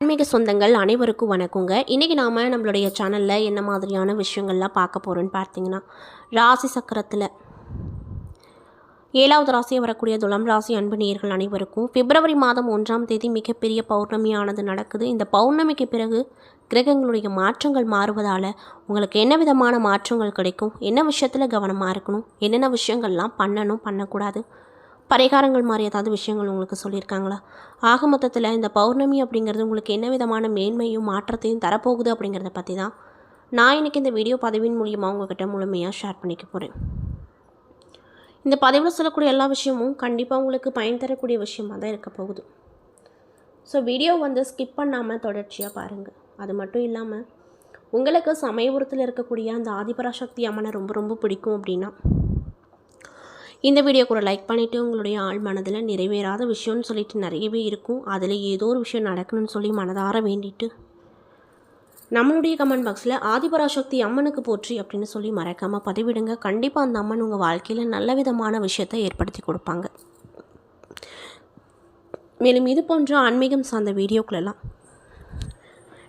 ஆன்மீக சொந்தங்கள் அனைவருக்கும் வணக்கங்க. இன்றைக்கி நாம் நம்மளுடைய சேனலில் என்ன மாதிரியான விஷயங்கள்லாம் பார்க்க போகிறோன்னு பார்த்தீங்கன்னா, ராசி சக்கரத்தில் 7வது ராசியாக வரக்கூடிய துலாம் ராசி அன்பு நேயர்கள் அனைவருக்கும் பிப்ரவரி மாதம் 1ஆம் தேதி மிகப்பெரிய பௌர்ணமியானது நடக்குது. இந்த பௌர்ணமிக்கு பிறகு கிரகங்களுடைய மாற்றங்கள் மாறுவதால் உங்களுக்கு என்ன விதமான மாற்றங்கள் கிடைக்கும், என்ன விஷயத்தில் கவனமாக இருக்கணும், என்னென்ன விஷயங்கள்லாம் பண்ணணும் பண்ணக்கூடாது, பரிகாரங்கள் மாதிரி ஏதாவது விஷயங்கள் உங்களுக்கு சொல்லியிருக்காங்களா? ஆக மொத்தத்தில் இந்த பௌர்ணமி அப்படிங்கிறது உங்களுக்கு என்ன விதமான மேன்மையும் மாற்றத்தையும் தரப்போகுது அப்படிங்கிறத பற்றி தான் நான் இன்றைக்கி இந்த வீடியோ பதிவின் மூலியமாக உங்கள்கிட்ட முழுமையாக ஷேர் பண்ணிக்க போகிறேன். இந்த பதிவில் சொல்லக்கூடிய எல்லா விஷயமும் கண்டிப்பாக உங்களுக்கு பயன் தரக்கூடிய விஷயமாக தான் இருக்க போகுது. ஸோ வீடியோ ஸ்கிப் பண்ணாமல் தொடர்ச்சியாக பாருங்கள். அது மட்டும் இல்லாமல் உங்களுக்கு சமயபுரத்தில் இருக்கக்கூடிய அந்த ஆதிபராசக்தி அம்மனை ரொம்ப ரொம்ப பிடிக்கும் அப்படின்னா இந்த வீடியோ கூட லைக் பண்ணிவிட்டு உங்களுடைய ஆள் மனதில் நிறைவேறாத விஷயம்னு சொல்லிட்டு நிறையவே இருக்கும், அதில் ஏதோ ஒரு விஷயம் நடக்கணும்னு சொல்லி மனதார வேண்டிட்டு நம்மளுடைய கமெண்ட் பாக்ஸில் ஆதிபராசக்தி அம்மனுக்கு போற்றி அப்படின்னு சொல்லி மறக்காமல் பதிவிடுங்க. கண்டிப்பாக அந்த அம்மன் உங்கள் வாழ்க்கையில் நல்ல விதமான விஷயத்தை ஏற்படுத்தி கொடுப்பாங்க. மேலும் இது போன்ற ஆன்மீகம் சார்ந்த வீடியோக்களெல்லாம்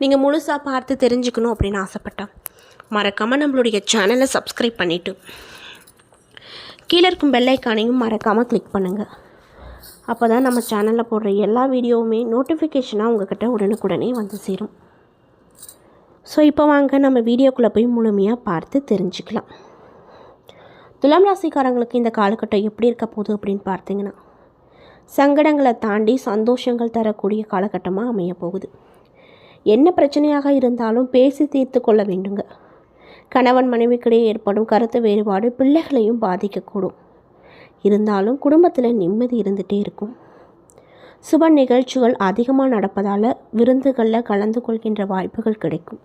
நீங்கள் முழுசாக பார்த்து தெரிஞ்சுக்கணும் அப்படின்னு ஆசைப்பட்டால் மறக்காமல் நம்மளுடைய சேனலை சப்ஸ்கிரைப் பண்ணிவிட்டு கீழே இருக்கும் பெல் ஐக்கானையும் மறக்காமல் கிளிக் பண்ணுங்கள். அப்போ தான் நம்ம சேனலில் போடுற எல்லா வீடியோவுமே நோட்டிஃபிகேஷனாக உங்கள்கிட்ட உடனுக்குடனே வந்து சேரும். ஸோ இப்போ வாங்க நம்ம வீடியோக்குள்ளே போய் முழுமையாக பார்த்து தெரிஞ்சுக்கலாம். துலாம் ராசிக்காரங்களுக்கு இந்த காலகட்டம் எப்படி இருக்க போகுது அப்படின்னு பார்த்தீங்கன்னா, சங்கடங்களை தாண்டி சந்தோஷங்கள் தரக்கூடிய காலகட்டமாக அமைய போகுது. என்ன பிரச்சனையாக இருந்தாலும் பேசி தீர்த்து கொள்ள வேண்டுங்க. கணவன் மனைவிக்கிடையே ஏற்படும் கருத்து வேறுபாடு பிள்ளைகளையும் பாதிக்கக்கூடும். இருந்தாலும் குடும்பத்தில் நிம்மதி இருந்துகிட்டே இருக்கும். சுப நிகழ்ச்சிகள் அதிகமாக நடப்பதால் விருந்துகளில் கலந்து கொள்கின்ற வாய்ப்புகள் கிடைக்கும்.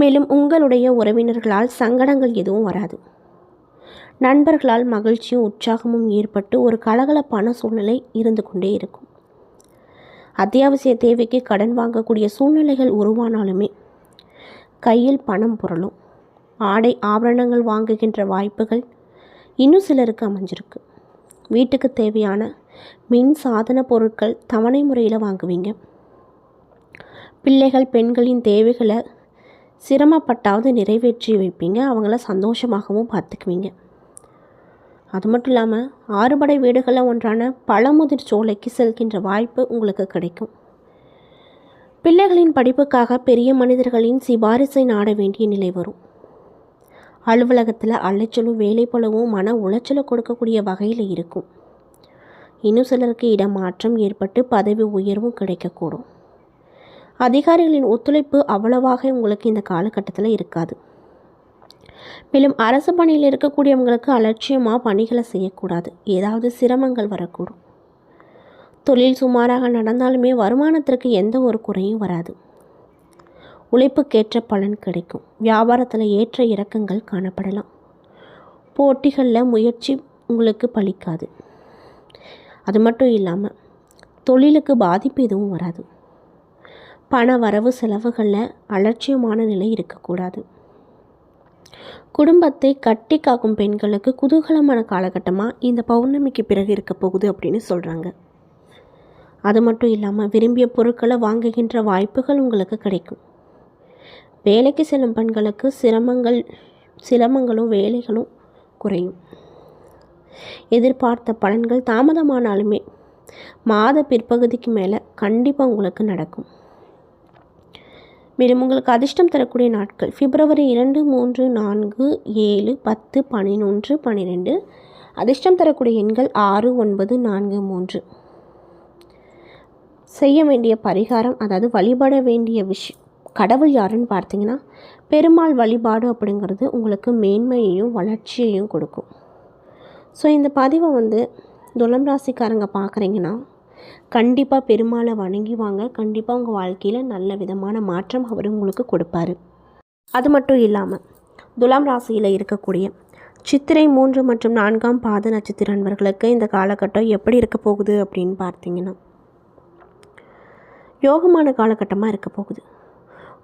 மேலும் உங்களுடைய உறவினர்களால் சங்கடங்கள் எதுவும் வராது. நண்பர்களால் மகிழ்ச்சியும் உற்சாகமும் ஏற்பட்டு ஒரு கலகலப்பான சூழ்நிலை இருந்து கொண்டே இருக்கும். அத்தியாவசிய தேவைக்கு கடன் வாங்கக்கூடிய சூழ்நிலைகள் உருவானாலுமே கையில் பணம் புரளும். ஆடை ஆபரணங்கள் வாங்குகின்ற வாய்ப்புகள் இன்னும் சிலருக்கு அமைஞ்சிருக்கு. வீட்டுக்கு தேவையான மின் சாதன பொருட்கள் தவணை முறையில் வாங்குவீங்க. பிள்ளைகள் பெண்களின் தேவைகளை சிரமப்பட்டாவது நிறைவேற்றி வைப்பீங்க. அவங்கள சந்தோஷமாகவும் பார்த்துக்குவீங்க. அது மட்டும் இல்லாமல் ஆறுபடை வீடுகளில் ஒன்றான பழமுதிர் சோலைக்கு செல்கின்ற வாய்ப்பு உங்களுக்கு கிடைக்கும். பிள்ளைகளின் படிப்புக்காக பெரிய மனிதர்களின் சிபாரிசை நாட வேண்டிய நிலை வரும். அலுவலகத்தில் அலைச்சலும் வேலை போலவும் மன உளைச்சலை கொடுக்கக்கூடிய வகையில் இருக்கும். இன்னும் சிலருக்கு இடமாற்றம் ஏற்பட்டு பதவி உயர்வும் கிடைக்கக்கூடும். அதிகாரிகளின் ஒத்துழைப்பு அவ்வளவாக உங்களுக்கு இந்த காலகட்டத்தில் இருக்காது. மேலும் அரசு பணியில் இருக்கக்கூடியவங்களுக்கு அலட்சியமாக பணிகளை செய்யக்கூடாது. ஏதாவது சிரமங்கள் வரக்கூடும். தொழில் சுமாராக நடந்தாலுமே வருமானத்திற்கு எந்த ஒரு குறையும் வராது. உழைப்புக்கேற்ற பலன் கிடைக்கும். வியாபாரத்தில் ஏற்ற இறக்கங்கள் காணப்படலாம். போட்டிகளில் முயற்சி உங்களுக்கு பலிக்காது. அது மட்டும் இல்லாமல் தொழிலுக்கு பாதிப்பு எதுவும் வராது. பண வரவு செலவுகளில் அலட்சியமான நிலை இருக்கக்கூடாது. குடும்பத்தை கட்டி காக்கும் பெண்களுக்கு குதூகலமான காலகட்டமாக இந்த பௌர்ணமிக்கு பிறகு இருக்க போகுது அப்படின்னு சொல்கிறாங்க. அது மட்டும் இல்லாமல் விரும்பிய பொருட்களை வாங்குகின்ற வாய்ப்புகள் உங்களுக்கு கிடைக்கும். வேலைக்கு செல்லும் பெண்களுக்கு சிரமங்களும் வேலைகளும் குறையும். எதிர்பார்த்த பலன்கள் தாமதமானாலுமே மாத பிற்பகுதிக்கு மேலே கண்டிப்பாக உங்களுக்கு நடக்கும். மேலும் உங்களுக்கு அதிர்ஷ்டம் தரக்கூடிய நாட்கள் பிப்ரவரி 2, 3, 4, 7, 10, 11, 12. அதிர்ஷ்டம் தரக்கூடிய எண்கள் 6, 9, 4, 3. செய்ய வேண்டிய பரிகாரம், அதாவது வழிபட வேண்டிய கடவுள் யாருன்னு பார்த்தீங்கன்னா, பெருமாள் வழிபாடு அப்படிங்கிறது உங்களுக்கு மேன்மையையும் வளர்ச்சியையும் கொடுக்கும். ஸோ இந்த பதிவை துலாம் ராசிக்காரங்க பார்க்குறீங்கன்னா கண்டிப்பாக பெருமாளை வணங்கி வாங்க. கண்டிப்பாக உங்கள் வாழ்க்கையில் நல்ல விதமான மாற்றம் அவர் உங்களுக்கு கொடுப்பாரு. அது மட்டும் இல்லாமல் துலாம் ராசியில் இருக்கக்கூடிய சித்திரை 3 மற்றும் 4ஆம் பாத நட்சத்திர நண்பர்களுக்கு இந்த காலகட்டம் எப்படி இருக்க போகுது அப்படின்னு பார்த்தீங்கன்னா, யோகமான காலகட்டமாக இருக்க போகுது.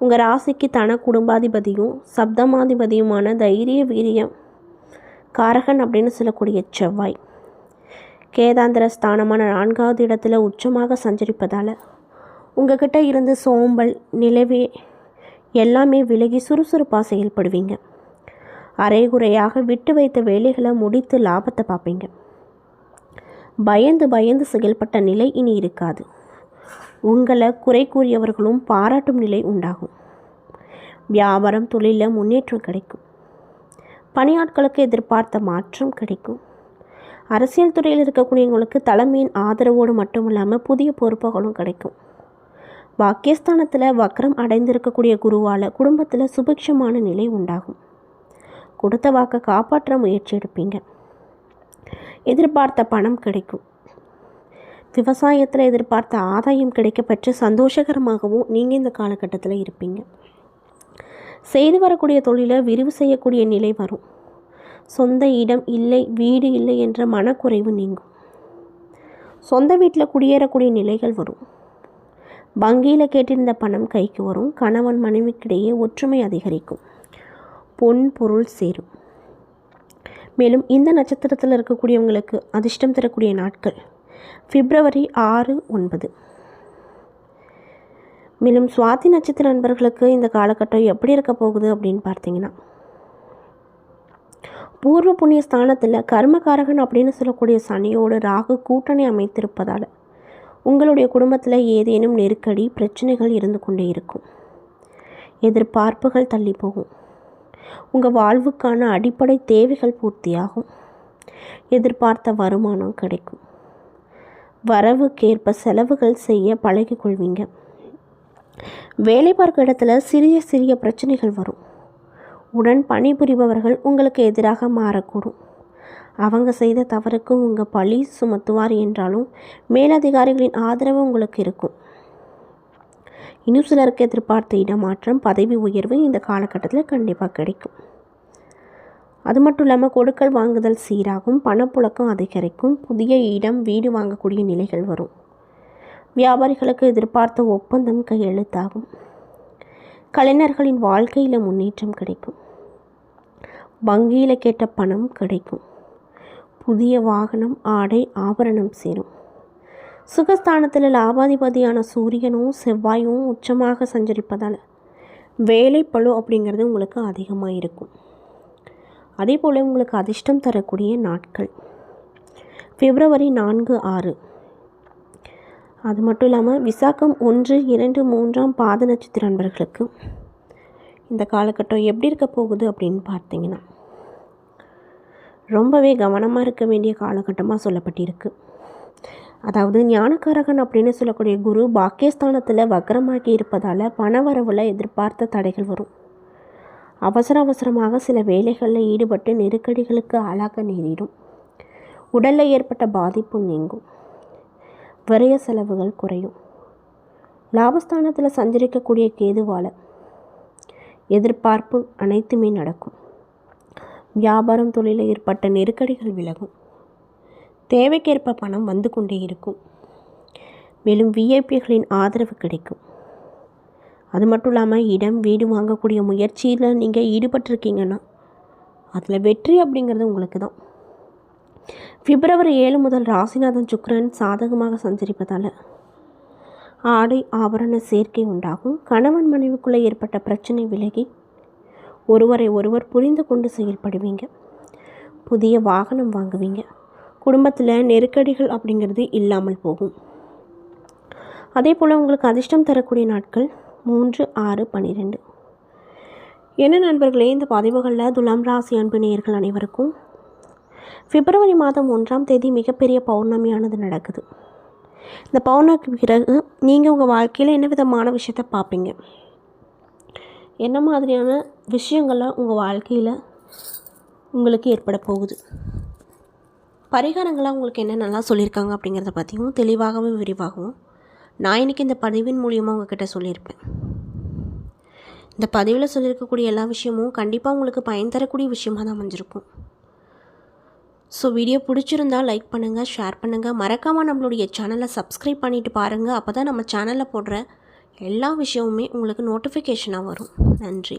உங்கள் ராசிக்கு தன குடும்பாதிபதியும் சப்தமாதிபதியுமான தைரிய வீரியம் காரகன் அப்படின்னு சொல்லக்கூடிய செவ்வாய் கேதாந்திர ஸ்தானமான 4வது இடத்துல உச்சமாக சஞ்சரிப்பதால் உங்கள்கிட்ட இருந்து சோம்பல் நிலவே எல்லாமே விலகி சுறுசுறுப்பாக செயல்படுவீங்க. அரைகுறையாக விட்டு வைத்த வேலைகளை முடித்து லாபத்தை பார்ப்பீங்க. பயந்து பயந்து செயல்பட்ட நிலை இனி இருக்காது. உங்களை குறை கூறியவர்களும் பாராட்டும் நிலை உண்டாகும். வியாபாரம் தொழிலில் முன்னேற்றம் கிடைக்கும். பணியாட்களுக்கு எதிர்பார்த்த மாற்றம் கிடைக்கும். அரசியல் துறையில் இருக்கக்கூடியவங்களுக்கு தலைமையின் ஆதரவோடு மட்டும் இல்லாமல் புதிய பொறுப்புகளும் கிடைக்கும். பாக்கியஸ்தானத்தில் வக்ரம் அடைந்திருக்கக்கூடிய குருவால் குடும்பத்தில் சுபிக்ஷமான நிலை உண்டாகும். கொடுத்த வாக்கை காப்பாற்ற முயற்சி எடுப்பீங்க. எதிர்பார்த்த பணம் கிடைக்கும். விவசாயத்தில் எதிர்பார்த்த ஆதாயம் கிடைக்கப்பெற்று சந்தோஷகரமாகவும் நீங்கள் இந்த காலகட்டத்தில் இருப்பீங்க. செய்து வரக்கூடிய தொழிலை விரிவு செய்யக்கூடிய நிலை வரும். சொந்த இடம் இல்லை, வீடு இல்லை என்ற மனக்குறைவு நீங்கும். சொந்த வீட்டில் குடியேறக்கூடிய நிலைகள் வரும். வங்கியில் கேட்டிருந்த பணம் கைக்கு வரும். கணவன் மனைவிக்கிடையே ஒற்றுமை அதிகரிக்கும். பொன் பொருள் சேரும். மேலும் இந்த நட்சத்திரத்தில் இருக்கக்கூடியவங்களுக்கு அதிர்ஷ்டம் தரக்கூடிய நாட்கள் பிப்ரவரி 6, 9. மேலும் சுவாதி நட்சத்திர நண்பர்களுக்கு இந்த காலகட்டம் எப்படி இருக்க போகுது அப்படின்னு பார்த்தீங்கன்னா, பூர்வ புண்ணிய ஸ்தானத்தில் கர்மகாரகன் அப்படின்னு சொல்லக்கூடிய சனியோடு ராகு கூட்டணி அமைத்திருப்பதால் உங்களுடைய குடும்பத்தில் ஏதேனும் நெருக்கடி பிரச்சனைகள் இருந்து கொண்டே இருக்கும். எதிர்பார்ப்புகள் தள்ளி போகும். உங்கள் வாழ்வுக்கான அடிப்படை தேவைகள் பூர்த்தியாகும். எதிர்பார்த்த வருமானம் கிடைக்கும். வரவுக்கேற்ப செலவுகள் செய்ய பழகிக்கொள்வீங்க. வேலை பார்க்க இடத்துல சிறிய சிறிய பிரச்சனைகள் வரும். உடன் பணிபுரிபவர்கள் உங்களுக்கு எதிராக மாறக்கூடும். அவங்க செய்த தவறுக்கு உங்கள் பழி சுமத்துவார் என்றாலும் மேலதிகாரிகளின் ஆதரவு உங்களுக்கு இருக்கும். இன்னும் சிலருக்கு எதிர்பார்த்த இடமாற்றம் பதவி உயர்வு இந்த காலகட்டத்தில் கண்டிப்பாக கிடைக்கும். அது மட்டும் இல்லாமல் கொடுக்கல் வாங்குதல் சீராகும். பணப்புழக்கம் அதிகரிக்கும். புதிய இடம் வீடு வாங்கக்கூடிய நிலைகள் வரும். வியாபாரிகளுக்கு எதிர்பார்த்த ஒப்பந்தம் கையெழுத்தாகும். கலைஞர்களின் வாழ்க்கையில் முன்னேற்றம் கிடைக்கும். வங்கியில் கேட்ட பணம் கிடைக்கும். புதிய வாகனம் ஆடை ஆபரணம் சேரும். சுகஸ்தானத்தில் லாபாதிபதியான சூரியனும் செவ்வாயும் உச்சமாக சஞ்சரிப்பதால் வேலைப்பளு அப்படிங்கிறது உங்களுக்கு அதிகமாக இருக்கும். அதே போல் உங்களுக்கு அதிர்ஷ்டம் தரக்கூடிய நாட்கள் பிப்ரவரி 4, 6. அது மட்டும் இல்லாமல் விசாகம் 1, 2, 3 பாத நட்சத்திர நண்பர்களுக்கு இந்த காலகட்டம் எப்படி இருக்க போகுது அப்படின்னு பார்த்தீங்கன்னா, ரொம்பவே கவனமாக இருக்க வேண்டிய காலகட்டமாக சொல்லப்பட்டிருக்கு. அதாவது ஞானக்காரகன் அப்படின்னு சொல்லக்கூடிய குரு பாக்கியஸ்தானத்தில் வக்ரமாகி இருப்பதால் பணவரவில் எதிர்பார்த்த தடைகள் வரும். அவசரமாக சில வேலைகளில் ஈடுபட்டு நெருக்கடிகளுக்கு ஆளாக நேரிடும். உடலில் ஏற்பட்ட பாதிப்பு நீங்கும். விரய செலவுகள் குறையும். லாபஸ்தானத்தில் சஞ்சரிக்கக்கூடிய கேதுவால் எதிர்பார்ப்பு அனைத்துமே நடக்கும். வியாபாரம் தொழிலில் ஏற்பட்ட நெருக்கடிகள் விலகும். தேவைக்கேற்ப பணம் வந்து கொண்டே இருக்கும். மேலும் விஐபிகளின் ஆதரவு கிடைக்கும். அது மட்டும் இல்லாமல் இடம் வீடு வாங்கக்கூடிய முயற்சியில் நீங்கள் ஈடுபட்டிருக்கீங்கன்னா அதில் வெற்றி அப்படிங்கிறது உங்களுக்கு தான். பிப்ரவரி 7 முதல் ராசிநாதன் சுக்கிரன் சாதகமாக சஞ்சரிப்பதால் ஆடை ஆபரண சேர்க்கை உண்டாகும். கணவன் மனைவிக்குள்ளே ஏற்பட்ட பிரச்சனை விலகி ஒருவரை ஒருவர் புரிந்து கொண்டு செயல்படுவீங்க. புதிய வாகனம் வாங்குவீங்க. குடும்பத்தில் நெருக்கடிகள் அப்படிங்கிறது இல்லாமல் போகும். அதே போல் உங்களுக்கு அதிர்ஷ்டம் தரக்கூடிய நாட்கள் 3, 6, 12. என்ன நண்பர்களே, இந்த பதிவுகளில் துலாம் ராசி அன்பு நேயர்கள் அனைவருக்கும் பிப்ரவரி மாதம் 1ஆம் தேதி மிகப்பெரிய பௌர்ணமியானது நடக்குது. இந்த பௌர்ணமிக்கு பிறகு நீங்கள் உங்கள் வாழ்க்கையில் என்ன விதமான விஷயத்தை பார்ப்பீங்க, என்ன மாதிரியான விஷயங்கள்லாம் உங்கள் வாழ்க்கையில் உங்களுக்கு ஏற்பட போகுது, பரிகாரங்களாக உங்களுக்கு என்ன நல்லா சொல்லியிருக்காங்க அப்படிங்கிறத பற்றியும் தெளிவாகவும் விரிவாகவும் நான் இன்றைக்கி இந்த பதிவின் மூலியமாக உங்கள்கிட்ட சொல்லியிருப்பேன். இந்த பதிவில் சொல்லியிருக்கக்கூடிய எல்லா விஷயமும் கண்டிப்பாக உங்களுக்கு பயன் தரக்கூடிய விஷயமாக தான் அமைஞ்சிருக்கும். ஸோ வீடியோ பிடிச்சிருந்தால் லைக் பண்ணுங்கள், ஷேர் பண்ணுங்கள், மறக்காமல் நம்மளுடைய சேனலை சப்ஸ்கிரைப் பண்ணிவிட்டு பாருங்கள். அப்போ தான் நம்ம சேனலில் போடுற எல்லா விஷயமுமே உங்களுக்கு நோட்டிஃபிகேஷனாக வரும். நன்றி.